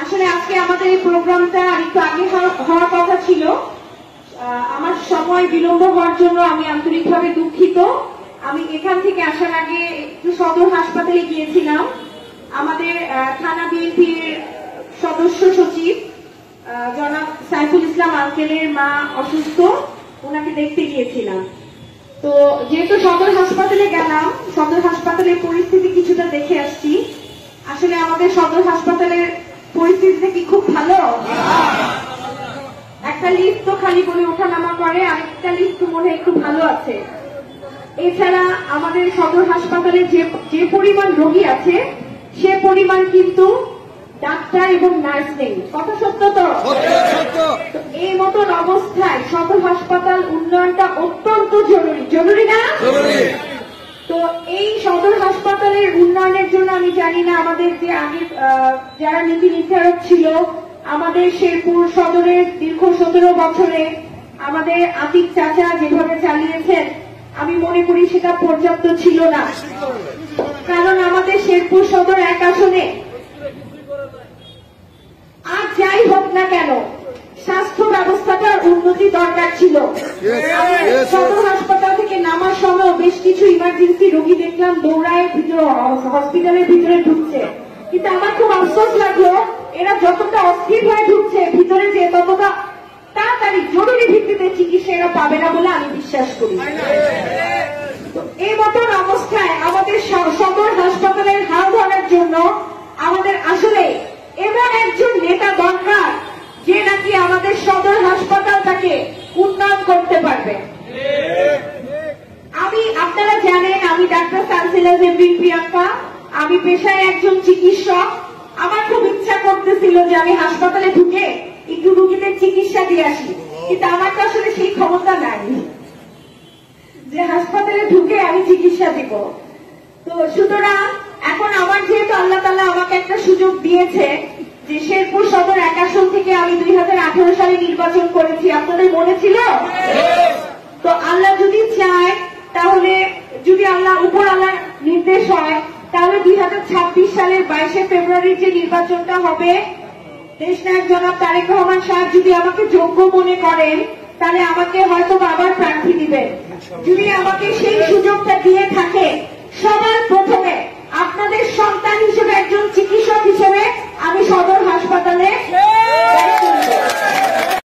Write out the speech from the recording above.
আসলে আজকে আমাদের এই প্রোগ্রামটা একটু আগে হওয়ার কথা ছিল। আমার সময় বিলম্ব হওয়ার জন্য আমি আন্তরিকভাবে দুঃখিত। আমি এখান থেকে আসার আগে একটু সদর হাসপাতালে গিয়েছিলাম। আমাদের থানা বিএনপির সদস্য সচিব জনাব সাইফুল ইসলাম আঙ্কেলের মা অসুস্থ, ওনাকে দেখতে গিয়েছিলাম। তো যেহেতু সদর হাসপাতালে গেলাম, সদর হাসপাতালের পরিস্থিতি কিছুটা দেখে আসছি। আসলে আমাদের সদর হাসপাতালের পরিস্থিতিটা কি খুব ভালো? একটা লিফট তো খালি করে ওঠানামা করে, আরেকটা লিফট মনে একটু ভালো আছে। এছাড়া আমাদের সদর হাসপাতালে যে পরিমাণ রোগী আছে সে পরিমাণ কিন্তু ডাক্তার এবং নার্স নেই। কথা সত্য তো? এই মতন অবস্থায় সদর হাসপাতাল উন্নয়নটা অত্যন্ত জরুরি, জরুরি না? তো এই সদর হাসপাতালের উন্নয়নের জন্য আমি জানি না আমাদের যে আগে যারা নীতি নির্ধারক ছিল, আমাদের শেরপুর সদরের দীর্ঘ 17 বছরে আমাদের আতিক চাচা যেভাবে চালিয়েছেন, আমি মনে করি সেটা পর্যাপ্ত ছিল না। কারণ আমাদের শেরপুর সদর এক আসনে আর যাই হোক না কেন স্বাস্থ্য ব্যবস্থাটার উন্নতি দরকার ছিল। সদর হাসপাতাল থেকে নামার সময় বেশ কিছু ইমার্জেন্সি রোগী দেখলাম দৌড়ায় হসপিটালের ভিতরে ঢুকছে, কিন্তু আমার খুব আফসোস লাগলো এরা যতটা অস্থির হয়ে ঢুকছে ভিতরে যে ততটা তাড়াতাড়ি জরুরি ভিত্তিতে চিকিৎসা এরা পাবে না বলে আমি বিশ্বাস করি। এই মতন অবস্থায় আমাদের সদর হাসপাতালের হাল ধরার জন্য আমাদের আসলে এমন একজন নেতা দরকার যে নাকি আমাদের সদর হাসপাতালটাকে উন্নয়ন করতে পারবে। আপনারা জানেন আমি ডাক্তার সানসিলাস এমবিন প্রিয়াঙ্কা, আমি পেশায় একজন চিকিৎসক। আমার খুব ইচ্ছা করতেছিল যে আমি হাসপাতালে ঢুকে একটু রোগীদের চিকিৎসা দিয়ে আসি, কিন্তু আমার তো আসলে সেই ক্ষমতা নাই যে হাসপাতালে ঢুকে আমি চিকিৎসা দিব। তো সুতরাং এখন আমার যেহেতু আল্লাহ তাআলা আমাকে একটা সুযোগ দিয়েছে যে শেরপুর সদর এক আসন থেকে আমি 2018 সালে নির্বাচন করেছি, আপনাদের মনে ছিল? তো আল্লাহ যদি চায়, তাহলে যদি উপর আল্লাহর নির্দেশ হয়, তাহলে 2026 সালের 22শে ফেব্রুয়ারির যে নির্বাচনটা হবে, দেশনায়ক জনাব তারেক রহমান সাহেব যদি আমাকে যোগ্য মনে করেন তাহলে আমাকে হয়তো আবার প্রার্থী দিবেন। যদি আমাকে সেই সুযোগটা দিয়ে থাকে, সবার প্রথমে আপনাদের সন্তান হিসেবে, একজন চিকিৎসক হিসেবে আমি সদর হাসপাতালে